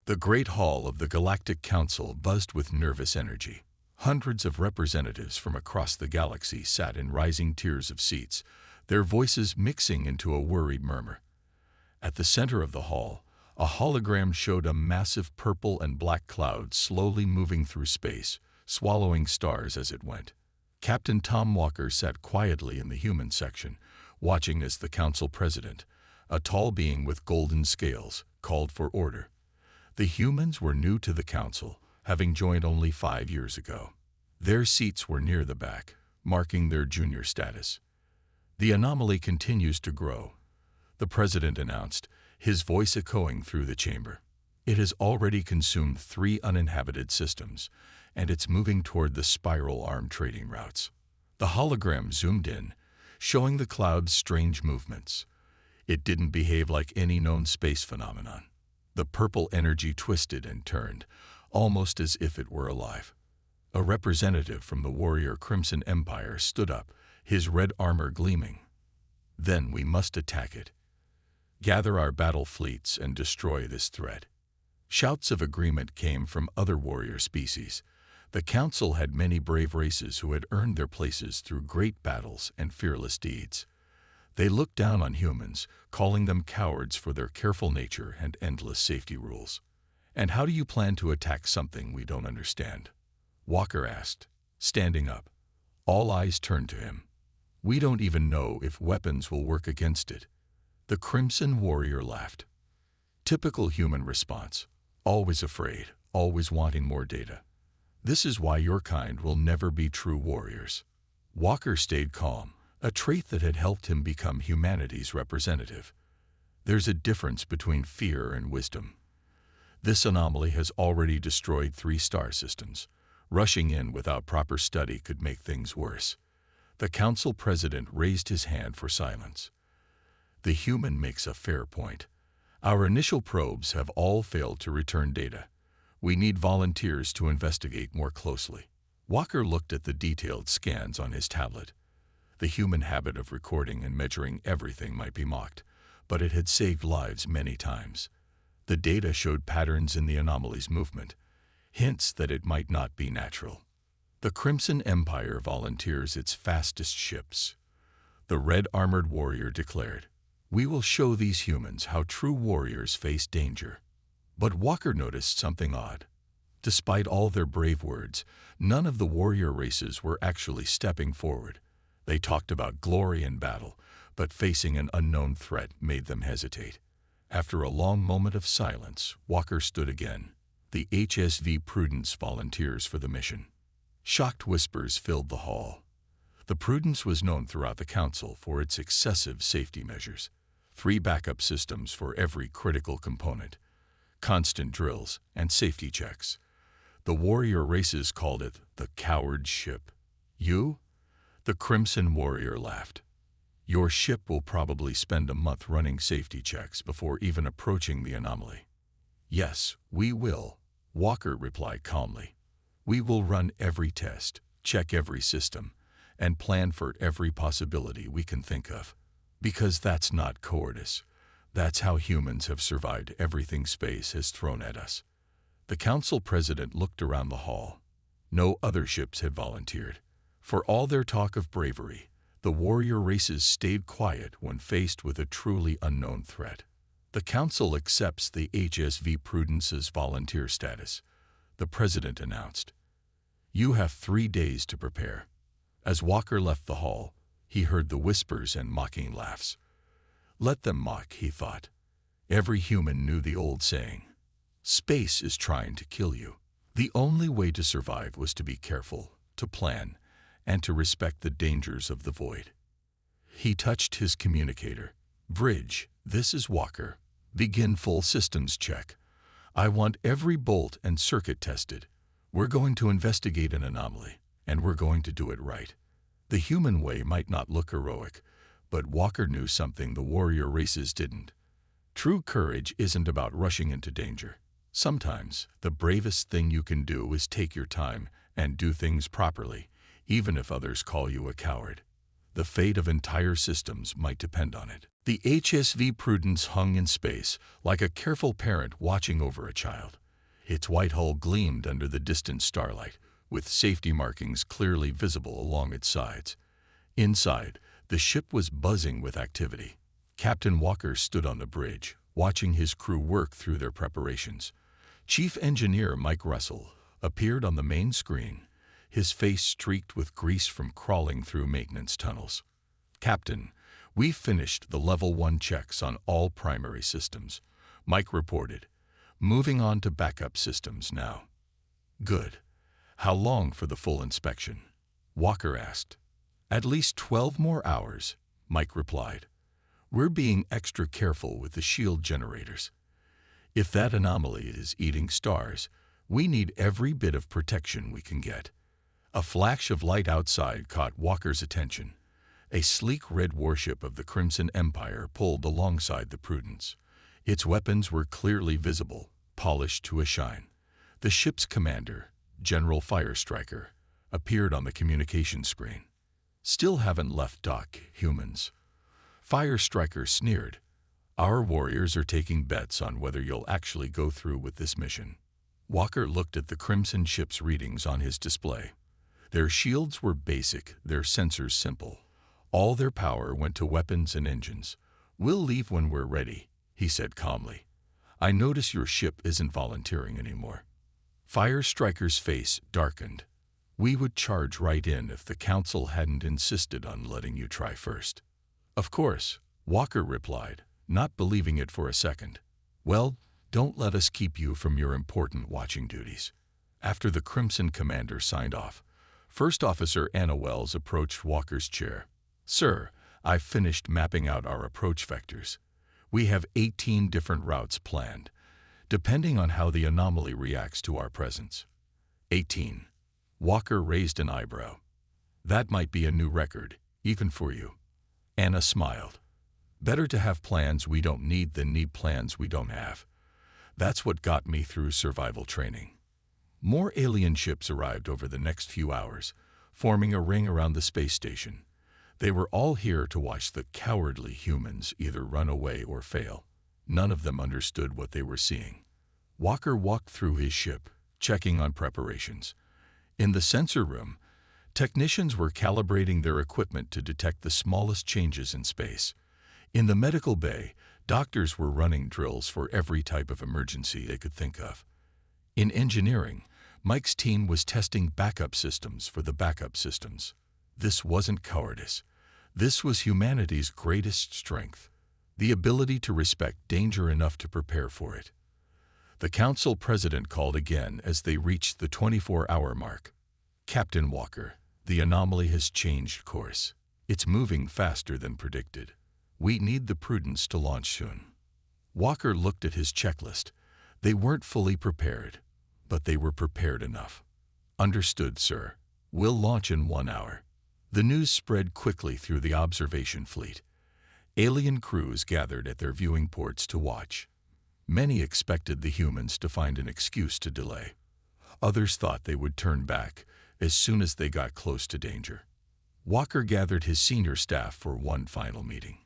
The Great Hall of the Galactic Council buzzed with nervous energy. Hundreds of representatives from across the galaxy sat in rising tiers of seats, their voices mixing into a worried murmur. At the center of the hall, a hologram showed a massive purple and black cloud slowly moving through space, swallowing stars as it went. Captain Tom Walker sat quietly in the human section, watching as the council president, a tall being with golden scales, called for order. The humans were new to the council, having joined only 5 years ago. Their seats were near the back, marking their junior status. The anomaly continues to grow, the president announced, his voice echoing through the chamber. It has already consumed 3 uninhabited systems, and it's moving toward the spiral arm trading routes. The hologram zoomed in, showing the cloud's strange movements. It didn't behave like any known space phenomenon. The purple energy twisted and turned, almost as if it were alive. A representative from the warrior Crimson Empire stood up, his red armor gleaming. Then we must attack it. Gather our battle fleets and destroy this threat. Shouts of agreement came from other warrior species. The council had many brave races who had earned their places through great battles and fearless deeds. They looked down on humans, calling them cowards for their careful nature and endless safety rules. "And how do you plan to attack something we don't understand?" Walker asked, standing up. All eyes turned to him. "We don't even know if weapons will work against it." The Crimson Warrior laughed. Typical human response, always afraid, always wanting more data. "This is why your kind will never be true warriors." Walker stayed calm, a trait that had helped him become humanity's representative. There's a difference between fear and wisdom. This anomaly has already destroyed 3 star systems. Rushing in without proper study could make things worse. The council president raised his hand for silence. "The human makes a fair point. Our initial probes have all failed to return data. We need volunteers to investigate more closely." Walker looked at the detailed scans on his tablet. The human habit of recording and measuring everything might be mocked, but it had saved lives many times. The data showed patterns in the anomaly's movement, hints that it might not be natural. The Crimson Empire volunteers its fastest ships. The red-armored warrior declared, "We will show these humans how true warriors face danger." But Walker noticed something odd. Despite all their brave words, none of the warrior races were actually stepping forward. They talked about glory in battle, but facing an unknown threat made them hesitate. After a long moment of silence, Walker stood again. "The HSV Prudence volunteers for the mission." Shocked whispers filled the hall. The Prudence was known throughout the council for its excessive safety measures. 3 backup systems for every critical component, constant drills, and safety checks. The warrior races called it the coward ship. "You?" The Crimson Warrior laughed. "Your ship will probably spend a month running safety checks before even approaching the anomaly." "Yes, we will," Walker replied calmly. "We will run every test, check every system, and plan for every possibility we can think of. Because that's not cowardice. That's how humans have survived everything space has thrown at us." The council president looked around the hall. No other ships had volunteered. For all their talk of bravery, the warrior races stayed quiet when faced with a truly unknown threat. "The council accepts the HSV Prudence's volunteer status," the president announced. "You have 3 days to prepare." As Walker left the hall, he heard the whispers and mocking laughs. Let them mock, he thought. Every human knew the old saying, "Space is trying to kill you." The only way to survive was to be careful, to plan, and to respect the dangers of the void. He touched his communicator. "Bridge, this is Walker. Begin full systems check. I want every bolt and circuit tested. We're going to investigate an anomaly, and we're going to do it right." The human way might not look heroic, but Walker knew something the warrior races didn't. True courage isn't about rushing into danger. Sometimes, the bravest thing you can do is take your time and do things properly, even if others call you a coward. The fate of entire systems might depend on it. The HSV Prudence hung in space, like a careful parent watching over a child. Its white hull gleamed under the distant starlight, with safety markings clearly visible along its sides. Inside, the ship was buzzing with activity. Captain Walker stood on the bridge, watching his crew work through their preparations. Chief Engineer Mike Russell appeared on the main screen, his face streaked with grease from crawling through maintenance tunnels. "Captain, we've finished the Level 1 checks on all primary systems," Mike reported. "Moving on to backup systems now." "Good. How long for the full inspection?" Walker asked. "At least 12 more hours," Mike replied. "We're being extra careful with the shield generators. If that anomaly is eating stars, we need every bit of protection we can get." A flash of light outside caught Walker's attention. A sleek red warship of the Crimson Empire pulled alongside the Prudence. Its weapons were clearly visible, polished to a shine. The ship's commander, General Firestriker, appeared on the communication screen. "Still haven't left dock, humans." Firestriker sneered. "Our warriors are taking bets on whether you'll actually go through with this mission." Walker looked at the Crimson ship's readings on his display. Their shields were basic, their sensors simple. All their power went to weapons and engines. "We'll leave when we're ready," he said calmly. "I notice your ship isn't volunteering anymore." Firestriker's face darkened. "We would charge right in if the Council hadn't insisted on letting you try first." "Of course," Walker replied, not believing it for a second. "Well, don't let us keep you from your important watching duties." After the Crimson commander signed off, First Officer Anna Wells approached Walker's chair. "Sir, I've finished mapping out our approach vectors. We have 18 different routes planned, depending on how the anomaly reacts to our presence." 18. Walker raised an eyebrow. "That might be a new record, even for you." Anna smiled. "Better to have plans we don't need than need plans we don't have. That's what got me through survival training." More alien ships arrived over the next few hours, forming a ring around the space station. They were all here to watch the cowardly humans either run away or fail. None of them understood what they were seeing. Walker walked through his ship, checking on preparations. In the sensor room, technicians were calibrating their equipment to detect the smallest changes in space. In the medical bay, doctors were running drills for every type of emergency they could think of. In engineering, Mike's team was testing backup systems for the backup systems. This wasn't cowardice. This was humanity's greatest strength, the ability to respect danger enough to prepare for it. The Council President called again as they reached the 24-hour mark. "Captain Walker, the anomaly has changed course. It's moving faster than predicted. We need the Prudence to launch soon." Walker looked at his checklist. They weren't fully prepared, but they were prepared enough. "Understood, sir. We'll launch in 1 hour." The news spread quickly through the observation fleet. Alien crews gathered at their viewing ports to watch. Many expected the humans to find an excuse to delay. Others thought they would turn back as soon as they got close to danger. Walker gathered his senior staff for one final meeting.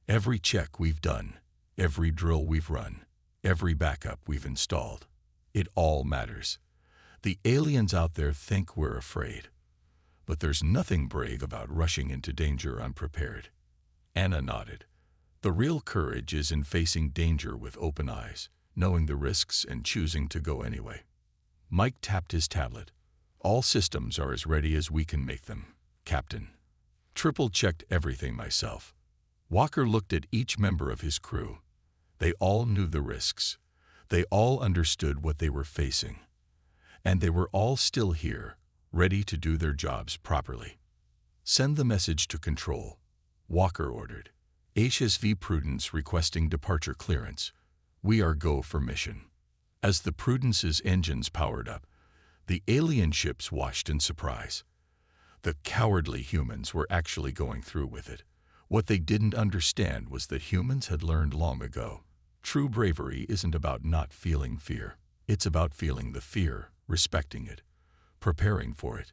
"Every check we've done, every drill we've run, every backup we've installed, it all matters. The aliens out there think we're afraid, but there's nothing brave about rushing into danger unprepared." Anna nodded. "The real courage is in facing danger with open eyes, knowing the risks and choosing to go anyway." Mike tapped his tablet. "All systems are as ready as we can make them, Captain. Triple-checked everything myself." Walker looked at each member of his crew. They all knew the risks. They all understood what they were facing. And they were all still here, ready to do their jobs properly. "Send the message to Control," Walker ordered. "HSV Prudence requesting departure clearance. We are go for mission." As the Prudence's engines powered up, the alien ships watched in surprise. The cowardly humans were actually going through with it. What they didn't understand was that humans had learned long ago. True bravery isn't about not feeling fear. It's about feeling the fear, respecting it, preparing for it,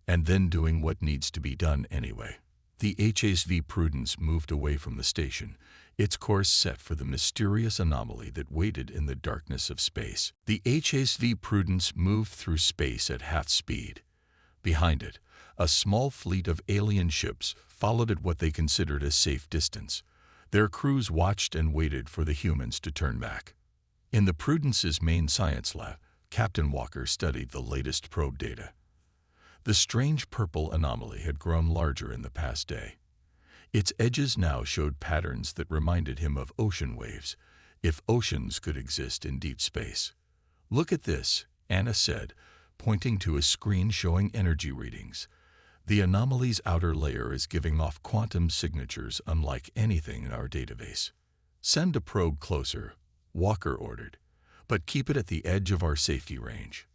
and then doing what needs to be done anyway. The HSV Prudence moved away from the station, its course set for the mysterious anomaly that waited in the darkness of space. The HSV Prudence moved through space at half speed. Behind it, a small fleet of alien ships followed at what they considered a safe distance. Their crews watched and waited for the humans to turn back. In the Prudence's main science lab, Captain Walker studied the latest probe data. The strange purple anomaly had grown larger in the past day. Its edges now showed patterns that reminded him of ocean waves, if oceans could exist in deep space. "Look at this," Anna said, pointing to a screen showing energy readings. "The anomaly's outer layer is giving off quantum signatures unlike anything in our database." "Send a probe closer," Walker ordered, "but keep it at the edge of our safety range."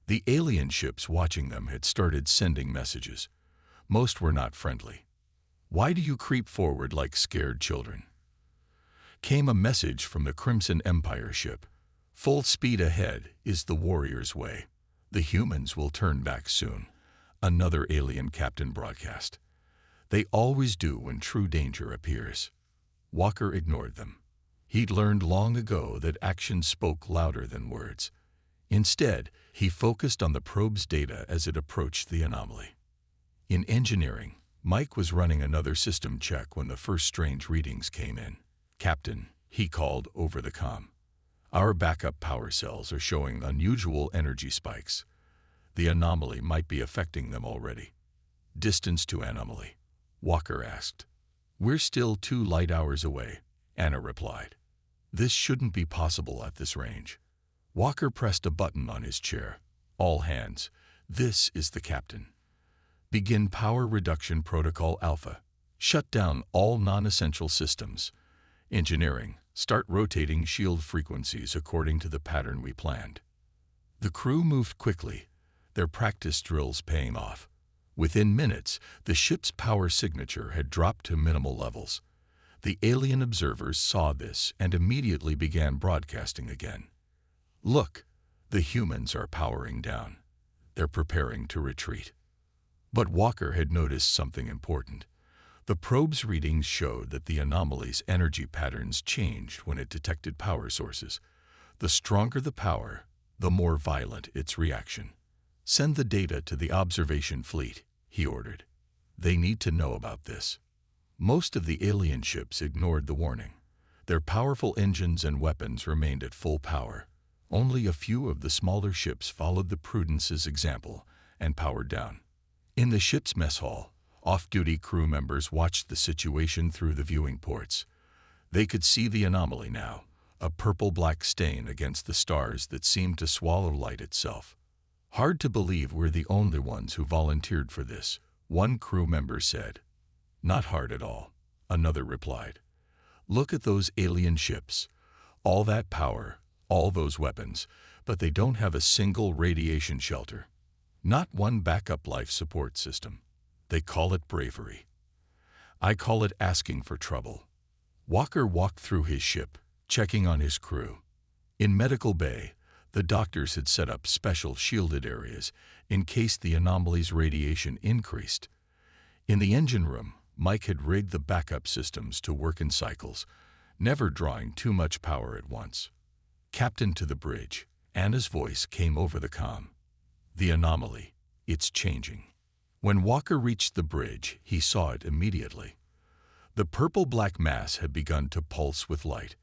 The alien ships watching them had started sending messages. Most were not friendly. "Why do you creep forward like scared children?" Came a message from the Crimson Empire ship. "Full speed ahead is the warrior's way. The humans will turn back soon," another alien captain broadcast. "They always do when true danger appears." Walker ignored them. He'd learned long ago that actions spoke louder than words. Instead, he focused on the probe's data as it approached the anomaly. In engineering, Mike was running another system check when the first strange readings came in. "Captain," he called over the comm, "our backup power cells are showing unusual energy spikes. The anomaly might be affecting them already." "Distance to anomaly?" Walker asked. "We're still 2 light hours away," Anna replied. "This shouldn't be possible at this range." Walker pressed a button on his chair. "All hands, this is the captain. Begin power reduction protocol Alpha. Shut down all non-essential systems. Engineering, start rotating shield frequencies according to the pattern we planned." The crew moved quickly, their practice drills paying off. Within minutes, the ship's power signature had dropped to minimal levels. The alien observers saw this and immediately began broadcasting again. "Look, the humans are powering down. They're preparing to retreat." But Walker had noticed something important. The probe's readings showed that the anomaly's energy patterns changed when it detected power sources. The stronger the power, the more violent its reaction. "Send the data to the observation fleet," he ordered. "They need to know about this." Most of the alien ships ignored the warning. Their powerful engines and weapons remained at full power. Only a few of the smaller ships followed the Prudence's example and powered down. In the ship's mess hall, off-duty crew members watched the situation through the viewing ports. They could see the anomaly now, a purple-black stain against the stars that seemed to swallow light itself. "Hard to believe we're the only ones who volunteered for this," one crew member said. "Not hard at all," another replied. "Look at those alien ships. All that power, all those weapons, but they don't have a single radiation shelter. Not one backup life support system. They call it bravery. I call it asking for trouble." Walker walked through his ship, checking on his crew. In Medical Bay, the doctors had set up special shielded areas in case the anomaly's radiation increased. In the engine room, Mike had rigged the backup systems to work in cycles, never drawing too much power at once. "Captain to the bridge," Anna's voice came over the comm. "The anomaly, it's changing." When Walker reached the bridge, he saw it immediately. The purple-black mass had begun to pulse with light.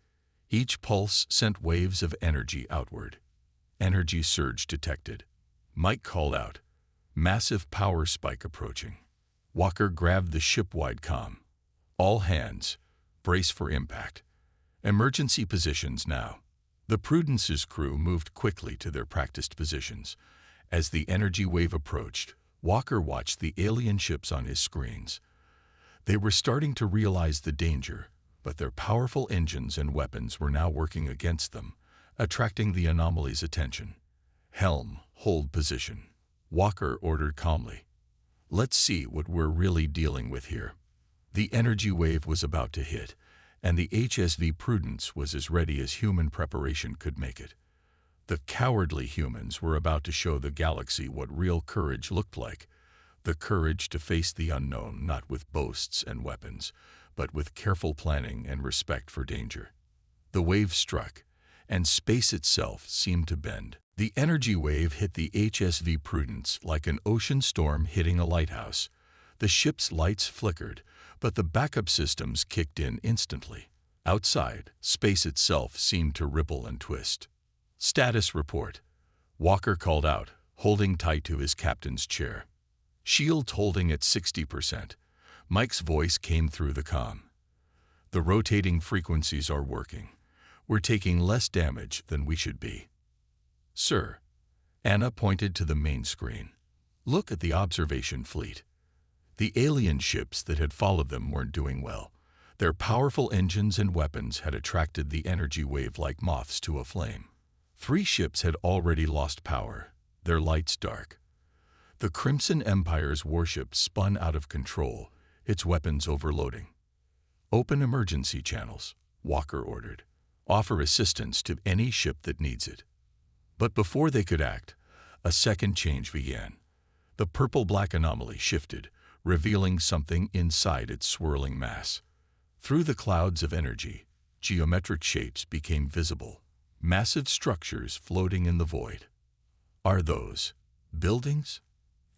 Each pulse sent waves of energy outward. Energy surge detected. Mike called out, "Massive power spike approaching." Walker grabbed the ship-wide comm. "All hands, brace for impact. Emergency positions now." The Prudence's crew moved quickly to their practiced positions. As the energy wave approached, Walker watched the alien ships on his screens. They were starting to realize the danger, but their powerful engines and weapons were now working against them, attracting the anomaly's attention. "Helm, hold position," Walker ordered calmly. "Let's see what we're really dealing with here." The energy wave was about to hit, and the HSV Prudence was as ready as human preparation could make it. The cowardly humans were about to show the galaxy what real courage looked like. The courage to face the unknown not with boasts and weapons, but with careful planning and respect for danger. The wave struck, and space itself seemed to bend. The energy wave hit the HSV Prudence like an ocean storm hitting a lighthouse. The ship's lights flickered, but the backup systems kicked in instantly. Outside, space itself seemed to ripple and twist. "Status report," Walker called out, holding tight to his captain's chair. "Shield holding at 60%. Mike's voice came through the comm. "The rotating frequencies are working. We're taking less damage than we should be." "Sir," Anna pointed to the main screen. "Look at the observation fleet." The alien ships that had followed them weren't doing well. Their powerful engines and weapons had attracted the energy wave like moths to a flame. 3 ships had already lost power, their lights dark. The Crimson Empire's warship spun out of control, its weapons overloading. "Open emergency channels," Walker ordered. "Offer assistance to any ship that needs it." But before they could act, a second change began. The purple-black anomaly shifted, revealing something inside its swirling mass. Through the clouds of energy, geometric shapes became visible, massive structures floating in the void. "Are those buildings?"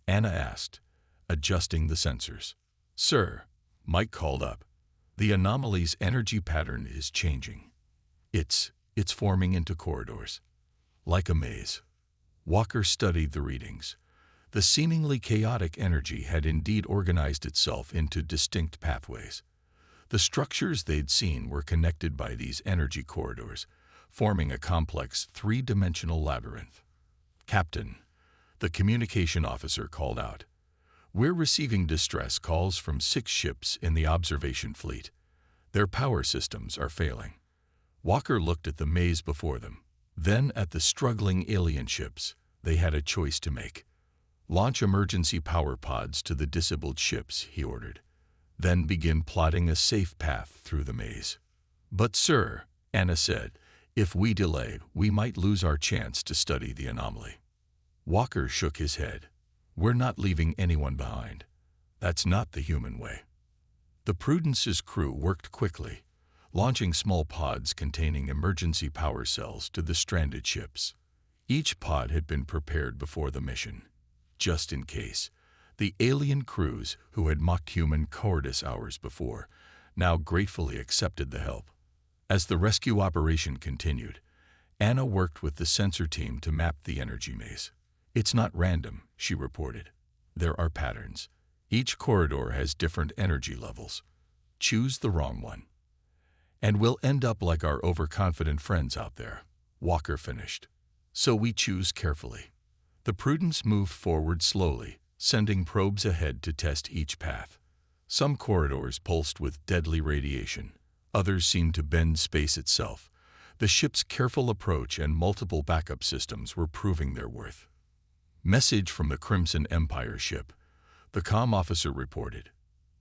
Anna asked, adjusting the sensors. "Sir," Mike called up, "the anomaly's energy pattern is changing. It's forming into corridors, like a maze." Walker studied the readings. The seemingly chaotic energy had indeed organized itself into distinct pathways. The structures they'd seen were connected by these energy corridors, forming a complex 3-dimensional labyrinth. "Captain," the communication officer called out, "we're receiving distress calls from 6 ships in the observation fleet. Their power systems are failing." Walker looked at the maze before them, then at the struggling alien ships. They had a choice to make. "Launch emergency power pods to the disabled ships," he ordered. "Then begin plotting a safe path through the maze." "But sir," Anna said, "if we delay, we might lose our chance to study the anomaly." Walker shook his head. "We're not leaving anyone behind. That's not the human way." The Prudence's crew worked quickly, launching small pods containing emergency power cells to the stranded ships. Each pod had been prepared before the mission, just in case. The alien crews, who had mocked human cowardice hours before, now gratefully accepted the help. As the rescue operation continued, Anna worked with the sensor team to map the energy maze. "It's not random," she reported. "There are patterns. Each corridor has different energy levels. Choose the wrong one, and we'll end up like our overconfident friends out there," Walker finished. "So we choose carefully." The Prudence moved forward slowly, sending probes ahead to test each path. Some corridors pulsed with deadly radiation. Others seemed to bend space itself. The ship's careful approach and multiple backup systems were proving their worth. "Message from the Crimson Empire ship," the comm officer reported.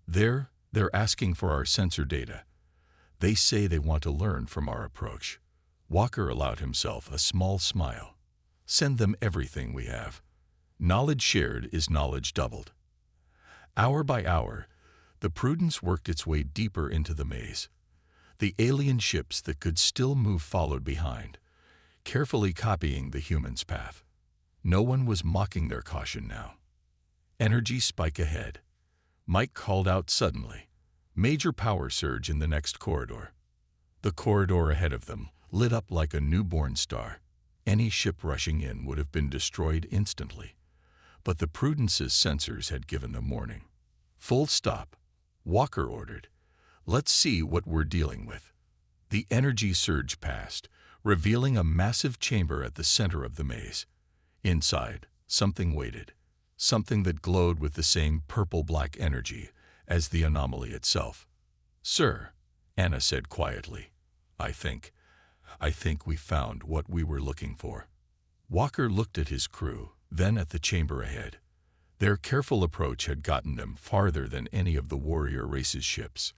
They're asking for our sensor data. They say they want to learn from our approach." Walker allowed himself a small smile. "Send them everything we have. Knowledge shared is knowledge doubled." Hour by hour, the Prudence worked its way deeper into the maze. The alien ships that could still move followed behind, carefully copying the humans' path. No one was mocking their caution now. "Energy spike ahead," Mike called out suddenly. "Major power surge in the next corridor." The corridor ahead of them lit up like a newborn star. Any ship rushing in would have been destroyed instantly. But the Prudence's sensors had given them warning. "Full stop," Walker ordered. "Let's see what we're dealing with." The energy surge passed, revealing a massive chamber at the center of the maze. Inside, something waited, something that glowed with the same purple-black energy as the anomaly itself. "Sir," Anna said quietly, I think we found what we were looking for." Walker looked at his crew, then at the chamber ahead. Their careful approach had gotten them farther than any of the warrior race's ships.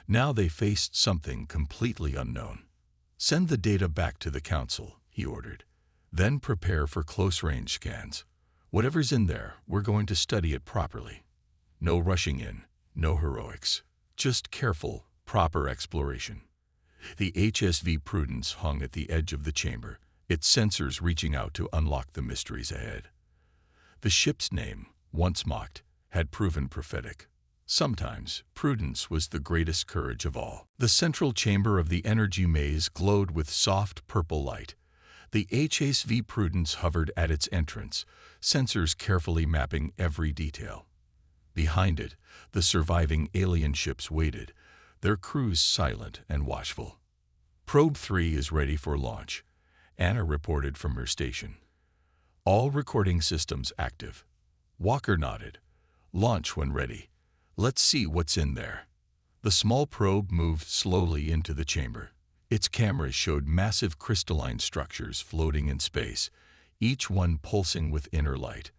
Now they faced something completely unknown. "Send the data back to the Council," he ordered. "Then prepare for close-range scans. Whatever's in there, we're going to study it properly. No rushing in, no heroics. Just careful, proper exploration. The HSV Prudence hung at the edge of the chamber, its sensors reaching out to unlock the mysteries ahead. The ship's name, once mocked, had proven prophetic. Sometimes, prudence was the greatest courage of all. The central chamber of the energy maze glowed with soft purple light. The HSV Prudence hovered at its entrance, sensors carefully mapping every detail. Behind it, the surviving alien ships waited, their crews silent and watchful. Probe 3 is ready for launch, Anna reported from her station. All recording systems active. Walker nodded. Launch when ready. Let's see what's in there. The small probe moved slowly into the chamber. Its cameras showed massive crystalline structures floating in space, each one pulsing with inner light.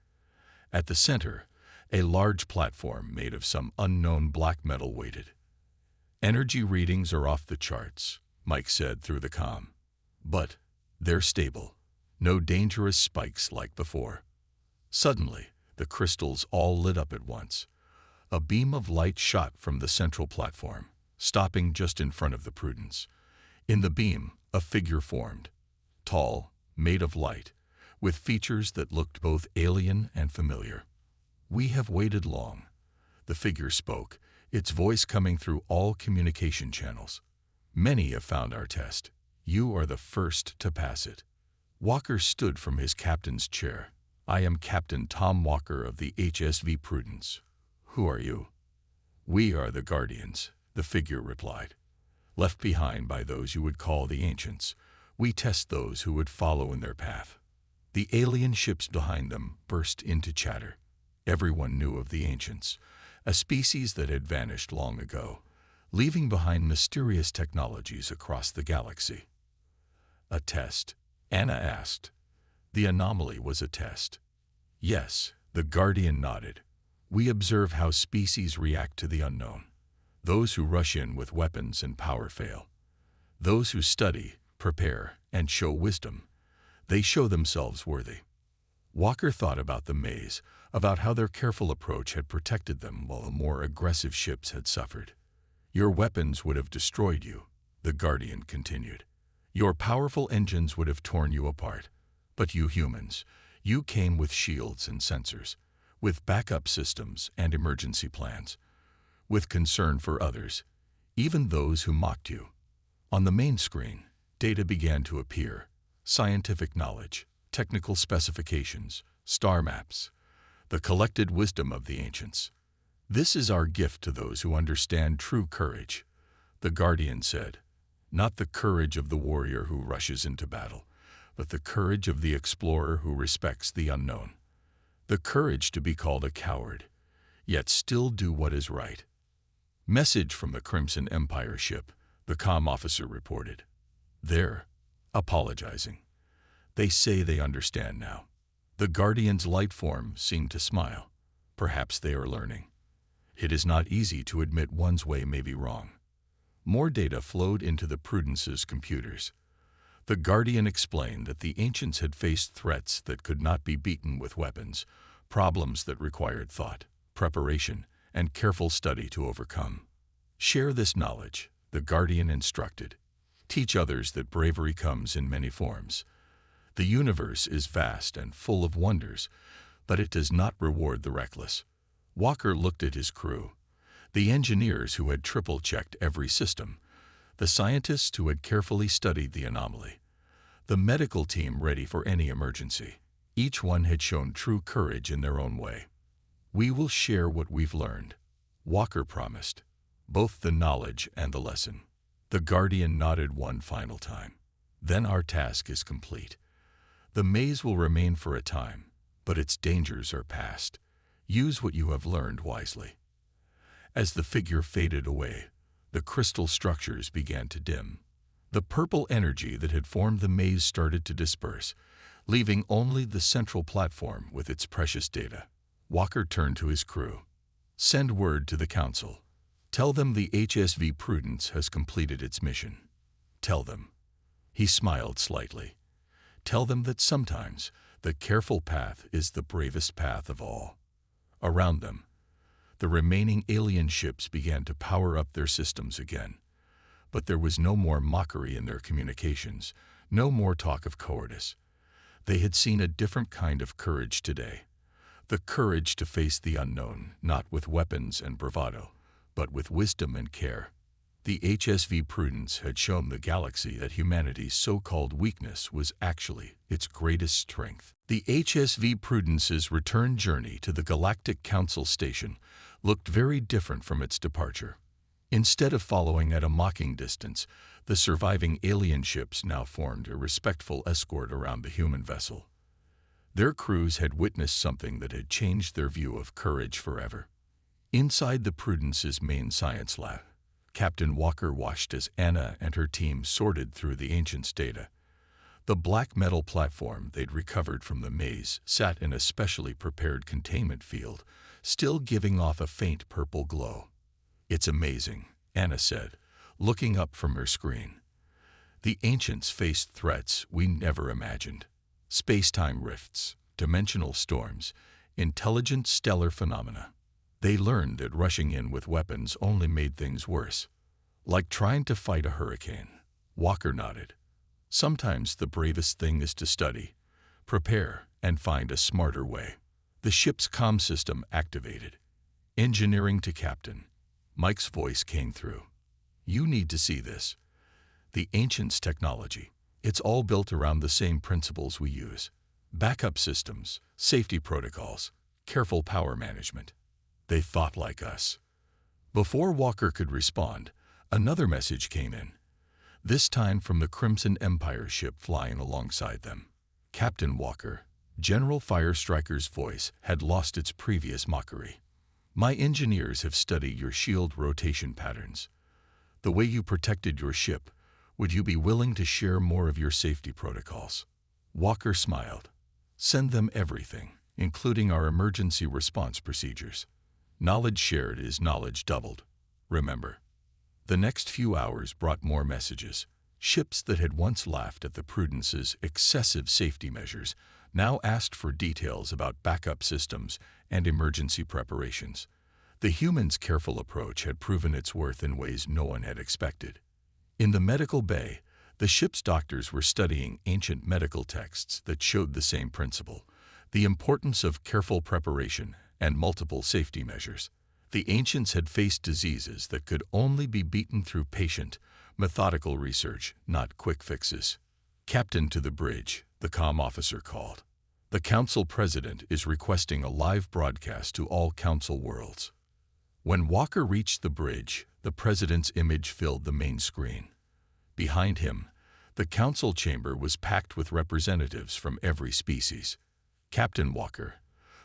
At the center, a large platform made of some unknown black metal waited. Energy readings are off the charts, Mike said through the comm. But they're stable. No dangerous spikes like before. Suddenly, the crystals all lit up at once. A beam of light shot from the central platform, stopping just in front of the Prudence. In the beam, a figure formed. Tall, made of light, with features that looked both alien and familiar. We have waited long. The figure spoke, its voice coming through all communication channels. Many have found our test. You are the first to pass it. Walker stood from his captain's chair. I am Captain Tom Walker of the HSV Prudence. Who are you? We are the Guardians, the figure replied. Left behind by those you would call the Ancients, we test those who would follow in their path. The alien ships behind them burst into chatter. Everyone knew of the Ancients, a species that had vanished long ago, leaving behind mysterious technologies across the galaxy. A test? Anna asked. The anomaly was a test. Yes, the Guardian nodded. We observe how species react to the unknown. Those who rush in with weapons and power fail. Those who study, prepare, and show wisdom, they show themselves worthy. Walker thought about the maze, about how their careful approach had protected them while the more aggressive ships had suffered. Your weapons would have destroyed you, the Guardian continued. Your powerful engines would have torn you apart. But you humans, you came with shields and sensors, with backup systems and emergency plans, with concern for others, even those who mocked you. On the main screen, data began to appear, scientific knowledge, technical specifications, star maps, the collected wisdom of the Ancients. This is our gift to those who understand true courage, the Guardian said. Not the courage of the warrior who rushes into battle, but the courage of the explorer who respects the unknown. The courage to be called a coward, yet still do what is right. Message from the Crimson Empire ship, the comm officer reported. They're apologizing. They say they understand now. The Guardian's light form seemed to smile. Perhaps they are learning. It is not easy to admit one's way may be wrong. More data flowed into the Prudence's computers. The Guardian explained that the Ancients had faced threats that could not be beaten with weapons, problems that required thought, preparation, and careful study to overcome. Share this knowledge, the Guardian instructed. Teach others that bravery comes in many forms. The universe is vast and full of wonders, but it does not reward the reckless. Walker looked at his crew, the engineers who had triple-checked every system, the scientists who had carefully studied the anomaly, the medical team ready for any emergency. Each one had shown true courage in their own way. We will share what we've learned, Walker promised, both the knowledge and the lesson. The Guardian nodded one final time. Then our task is complete. The maze will remain for a time, but its dangers are past. Use what you have learned wisely. As the figure faded away, the crystal structures began to dim. The purple energy that had formed the maze started to disperse, leaving only the central platform with its precious data. Walker turned to his crew. Send word to the Council. Tell them the HSV Prudence has completed its mission. Tell them. He smiled slightly. Tell them that sometimes The careful path is the bravest path of all. Around them, the remaining alien ships began to power up their systems again. But there was no more mockery in their communications, no more talk of cowardice. They had seen a different kind of courage today. The courage to face the unknown, not with weapons and bravado, but with wisdom and care. The HSV Prudence had shown the galaxy that humanity's so-called weakness was actually its greatest strength. The HSV Prudence's return journey to the Galactic Council Station looked very different from its departure. Instead of following at a mocking distance, the surviving alien ships now formed a respectful escort around the human vessel. Their crews had witnessed something that had changed their view of courage forever. Inside the Prudence's main science lab, Captain Walker watched as Anna and her team sorted through the Ancients' data. The black metal platform they'd recovered from the maze sat in a specially prepared containment field, still giving off a faint purple glow. "It's amazing," Anna said, looking up from her screen. "The Ancients faced threats we never imagined. Space-time rifts, dimensional storms, intelligent stellar phenomena. They learned that rushing in with weapons only made things worse. Like trying to fight a hurricane." Walker nodded. "Sometimes the bravest thing is to study, prepare, and find a smarter way." The ship's comm system activated. "Engineering to Captain." Mike's voice came through. "You need to see this. The Ancients' technology. It's all built around the same principles we use. Backup systems, safety protocols, careful power management. They thought like us." Before Walker could respond, another message came in. This time from the Crimson Empire ship flying alongside them. "Captain Walker." General Firestriker's voice had lost its previous mockery. "My engineers have studied your shield rotation patterns. The way you protected your ship. Would you be willing to share more of your safety protocols?" Walker smiled. "Send them everything, including our emergency response procedures. Knowledge shared is knowledge doubled. Remember." The next few hours brought more messages. Ships that had once laughed at the Prudence's excessive safety measures now asked for details about backup systems and emergency preparations. The humans' careful approach had proven its worth in ways no one had expected. In the medical bay, the ship's doctors were studying ancient medical texts that showed the same principle, the importance of careful preparation and multiple safety measures. The Ancients had faced diseases that could only be beaten through patient, methodical research, not quick fixes. "Captain, to the bridge," the comm officer called. "The Council President is requesting a live broadcast to all Council worlds." When Walker reached the bridge, the President's image filled the main screen. Behind him, the Council chamber was packed with representatives from every species. "Captain Walker."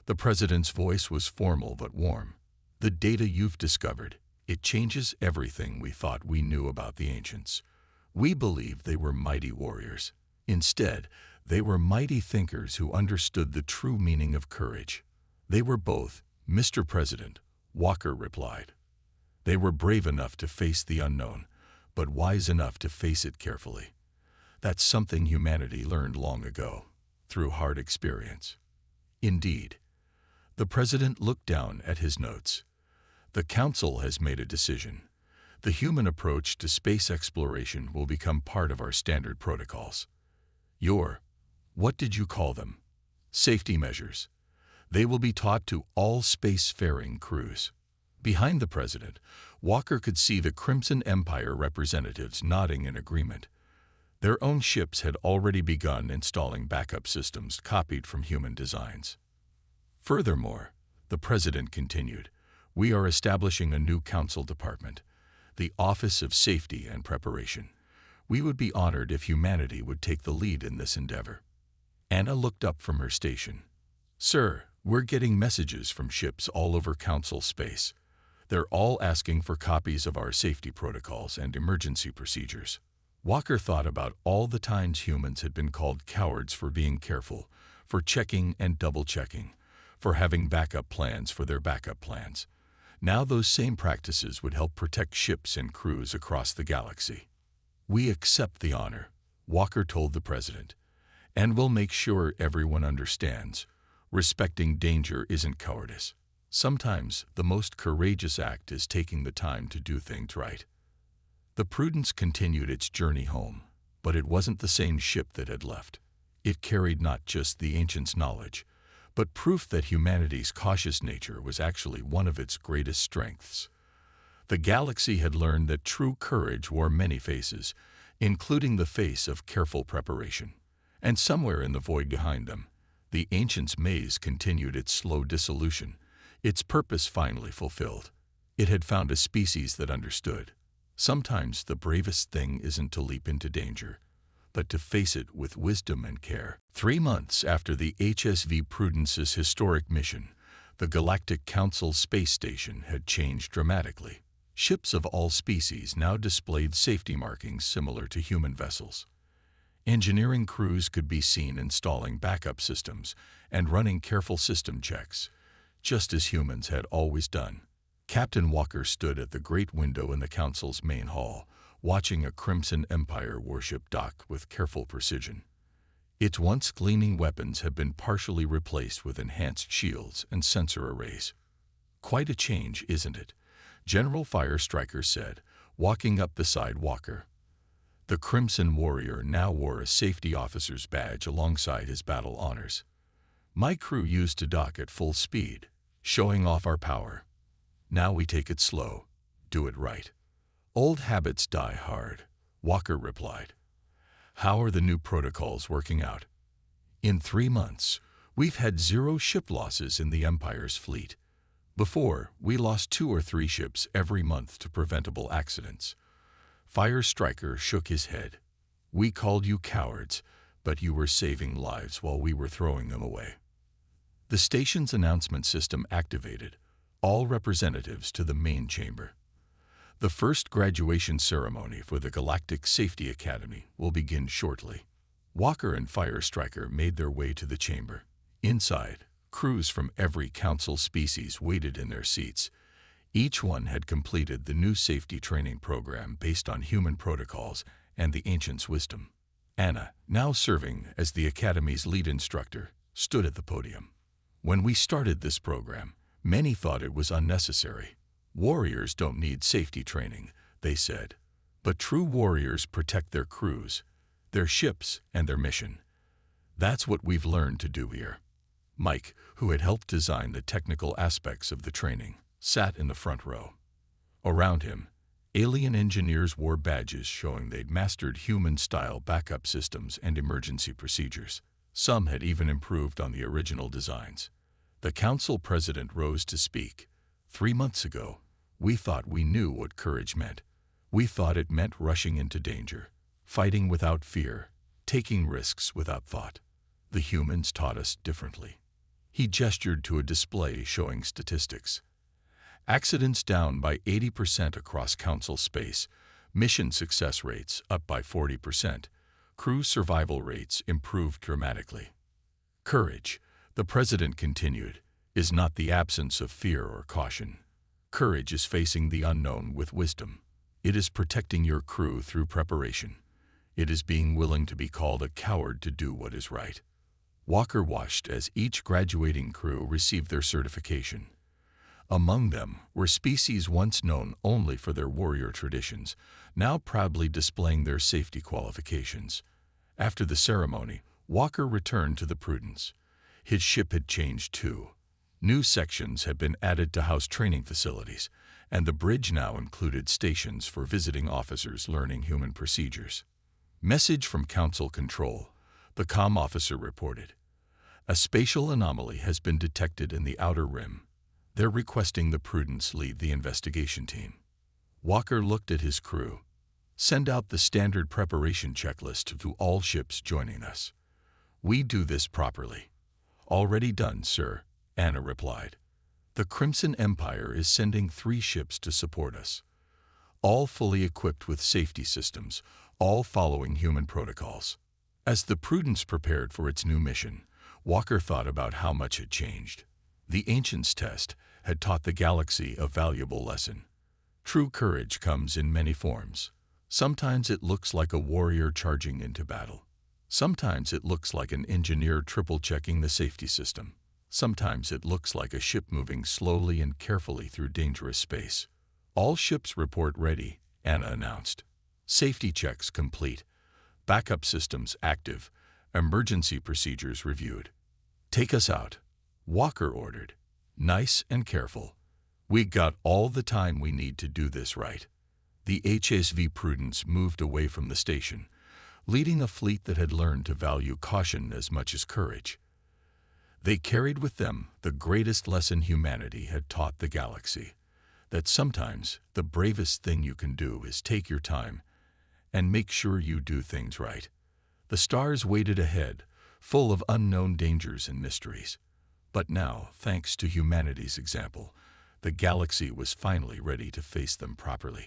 The President's voice was formal but warm. "The data you've discovered, it changes everything we thought we knew about the Ancients. We believed they were mighty warriors. Instead, they were mighty thinkers who understood the true meaning of courage." "They were both, Mr. President," Walker replied. "They were brave enough to face the unknown, but wise enough to face it carefully. That's something humanity learned long ago, through hard experience." "Indeed." The President looked down at his notes. "The Council has made a decision. The human approach to space exploration will become part of our standard protocols. What did you call them? Safety measures. They will be taught to all spacefaring crews." Behind the President, Walker could see the Crimson Empire representatives nodding in agreement. Their own ships had already begun installing backup systems copied from human designs. "Furthermore," the President continued, "we are establishing a new Council department, the Office of Safety and Preparation. We would be honored if humanity would take the lead in this endeavor." Anna looked up from her station. "Sir, we're getting messages from ships all over Council space. They're all asking for copies of our safety protocols and emergency procedures." Walker thought about all the times humans had been called cowards for being careful, for checking and double-checking, for having backup plans for their backup plans. Now those same practices would help protect ships and crews across the galaxy. "We accept the honor," Walker told the President. And we'll make sure everyone understands. Respecting danger isn't cowardice. Sometimes the most courageous act is taking the time to do things right. The Prudence continued its journey home, but it wasn't the same ship that had left. It carried not just the ancients' knowledge, but proof that humanity's cautious nature was actually one of its greatest strengths. The galaxy had learned that true courage wore many faces, including the face of careful preparation. And somewhere in the void behind them, the ancients' maze continued its slow dissolution, its purpose finally fulfilled. It had found a species that understood. Sometimes the bravest thing isn't to leap into danger, but to face it with wisdom and care. 3 months after the HSV Prudence's historic mission, the Galactic Council space station had changed dramatically. Ships of all species now displayed safety markings similar to human vessels. Engineering crews could be seen installing backup systems and running careful system checks, just as humans had always done. Captain Walker stood at the great window in the Council's main hall, watching a Crimson Empire warship dock with careful precision. Its once gleaming weapons had been partially replaced with enhanced shields and sensor arrays. "Quite a change, isn't it?" General Fire Striker said, walking up beside Walker. The Crimson Warrior now wore a safety officer's badge alongside his battle honors. "My crew used to dock at full speed, showing off our power. Now we take it slow, do it right. Old habits die hard," Walker replied. "How are the new protocols working out?" "In 3 months, we've had 0 ship losses in the Empire's fleet. Before, we lost 2 or 3 ships every month to preventable accidents." Fire Striker shook his head. "We called you cowards, but you were saving lives while we were throwing them away." The station's announcement system activated, all representatives to the main chamber. "The first graduation ceremony for the Galactic Safety Academy will begin shortly." Walker and Fire Striker made their way to the chamber. Inside, crews from every council species waited in their seats. Each one had completed the new safety training program based on human protocols and the ancients' wisdom. Anna, now serving as the Academy's lead instructor, stood at the podium. "When we started this program, many thought it was unnecessary. Warriors don't need safety training," they said. "But true warriors protect their crews, their ships, and their mission. That's what we've learned to do here." Mike, who had helped design the technical aspects of the training, sat in the front row. Around him, alien engineers wore badges showing they'd mastered human-style backup systems and emergency procedures. Some had even improved on the original designs. The council president rose to speak. "3 months ago, we thought we knew what courage meant. We thought it meant rushing into danger, fighting without fear, taking risks without thought. The humans taught us differently." He gestured to a display showing statistics. Accidents down by 80% across council space, mission success rates up by 40%, crew survival rates improved dramatically. "Courage," the president continued, "is not the absence of fear or caution. Courage is facing the unknown with wisdom. It is protecting your crew through preparation. It is being willing to be called a coward to do what is right." Walker watched as each graduating crew received their certification. Among them were species once known only for their warrior traditions, now proudly displaying their safety qualifications. After the ceremony, Walker returned to the Prudence. His ship had changed too. New sections had been added to house training facilities, and the bridge now included stations for visiting officers learning human procedures. "Message from Council Control," the comm officer reported. "A spatial anomaly has been detected in the outer rim. They're requesting the Prudence lead the investigation team." Walker looked at his crew. "Send out the standard preparation checklist to all ships joining us. We do this properly." "Already done, sir," Anna replied. "The Crimson Empire is sending 3 ships to support us, all fully equipped with safety systems, all following human protocols." As the Prudence prepared for its new mission, Walker thought about how much had changed. The Ancients' test had taught the galaxy a valuable lesson. True courage comes in many forms. Sometimes it looks like a warrior charging into battle. Sometimes it looks like an engineer triple-checking the safety system. Sometimes it looks like a ship moving slowly and carefully through dangerous space. "All ships report ready," Anna announced. "Safety checks complete. Backup systems active. Emergency procedures reviewed." "Take us out," Walker ordered. "Nice and careful. We got all the time we need to do this right." The HSV Prudence moved away from the station, leading a fleet that had learned to value caution as much as courage. They carried with them the greatest lesson humanity had taught the galaxy, that sometimes the bravest thing you can do is take your time and make sure you do things right. The stars waited ahead, full of unknown dangers and mysteries. But now, thanks to humanity's example, the galaxy was finally ready to face them properly.